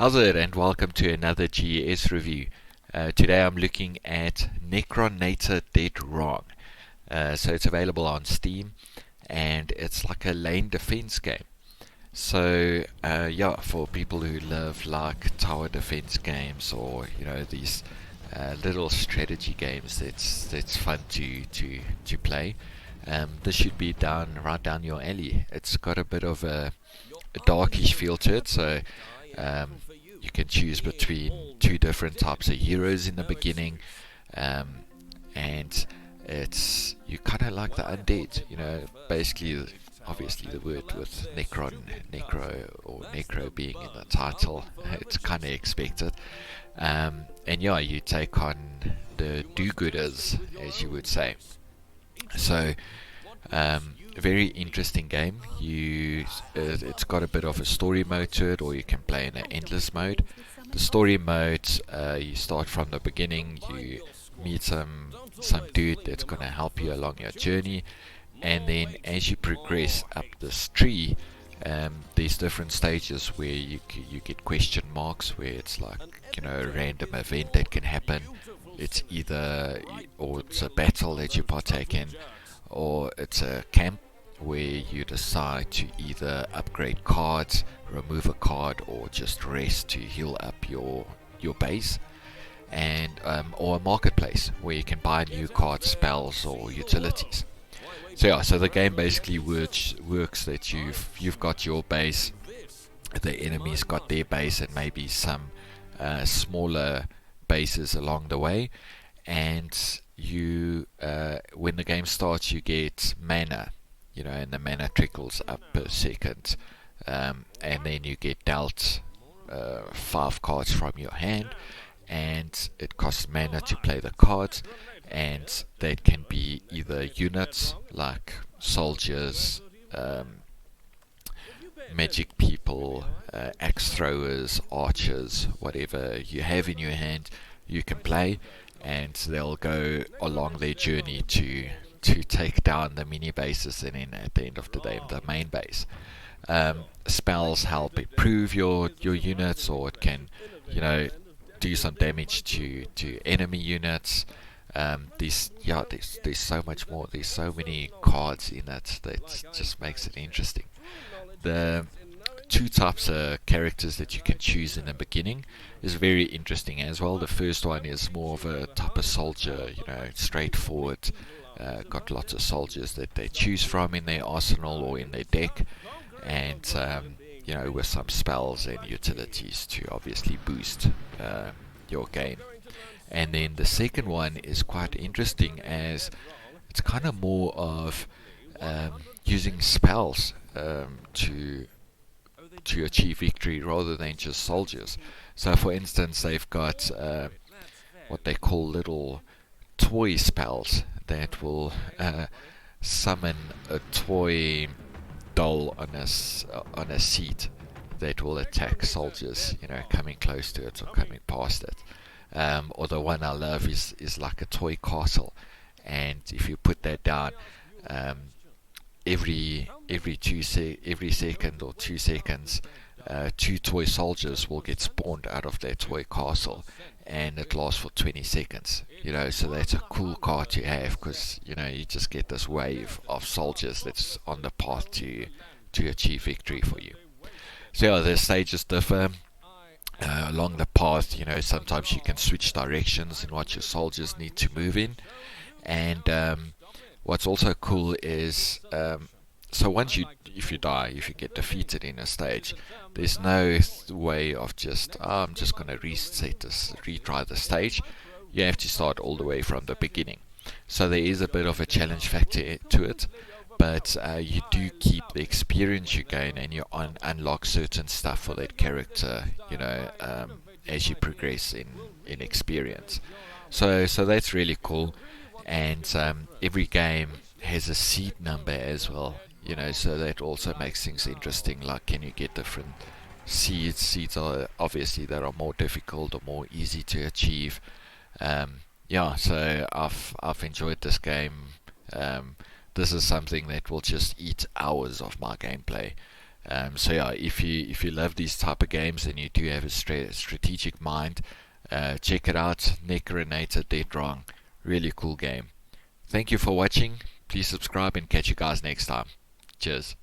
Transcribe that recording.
How's it, and welcome to another GES review. Today I'm looking at Necronator Dead Wrong. So it's available on Steam, and it's like a lane defense game. So yeah, for people who love like tower defense games, or these little strategy games, that's fun to play. This should be right down your alley. It's got a bit of a darkish feel to it, so um, you can choose between two different types of heroes in the beginning, um, and you kind of like the undead. Basically, obviously the word with necro being in the title, it's kind of expected. And yeah, you take on the do-gooders, as you would say. So, very interesting game. It's got a bit of a story mode to it, or you can play in an endless mode. The story mode, you start from the beginning. You meet some dude that's gonna help you along your journey, and then as you progress up this tree, there's different stages where you get question marks, where it's like a random event that can happen. It's either or it's a battle that you partake in, or it's a camp where you decide to either upgrade cards, remove a card, or just rest to heal up your base, and or a marketplace where you can buy new cards, spells, or utilities. So yeah, so the game basically works that you've got your base, the enemy's got their base, and maybe some smaller bases along the way, and when the game starts, you get mana, and the mana trickles up per second, and then you get dealt 5 cards from your hand, and it costs mana to play the cards, and that can be either units like soldiers, magic people, axe throwers, archers, whatever you have in your hand, you can play, and they'll go along their journey to take down the mini bases, and then at the end of the day, the main base. Spells help improve your units, or it can, do some damage to enemy units. There's so much more. There's so many cards in it that just makes it interesting. The two types of characters that you can choose in the beginning is very interesting as well. The first one is more of a type of soldier, straightforward. Got lots of soldiers that they choose from in their arsenal or in their deck, and with some spells and utilities to obviously boost your game. And then the second one is quite interesting, as it's kind of more of using spells to achieve victory rather than just soldiers. So, for instance, they've got what they call little toy spells that will summon a toy doll on a seat that will attack soldiers, coming close to it or coming past it. Or the one I love is like a toy castle, and if you put that down, every second or 2 seconds, 2 toy soldiers will get spawned out of their toy castle, and it lasts for 20 seconds. So that's a cool card to have, because you just get this wave of soldiers that's on the path to achieve victory for you. So yeah, the stages differ. Along the path, sometimes you can switch directions in what your soldiers need to move in, and what's also cool is, so if you die, if you get defeated in a stage, there's no way of just, I'm just going to retry the stage. You have to start all the way from the beginning. So there is a bit of a challenge factor to it, but you do keep the experience you gain, and you unlock certain stuff for that character, as you progress in experience. So that's really cool. And every game has a seed number as well, so that also makes things interesting. Like, can you get different seeds? Seeds are obviously, that are more difficult or more easy to achieve. Yeah, so I've enjoyed this game. This is something that will just eat hours of my gameplay. So yeah, if you love these type of games and you do have a strategic mind, check it out. Necronator, Dead Wrong, really cool game. Thank you for watching. Please subscribe and catch you guys next time. Cheers.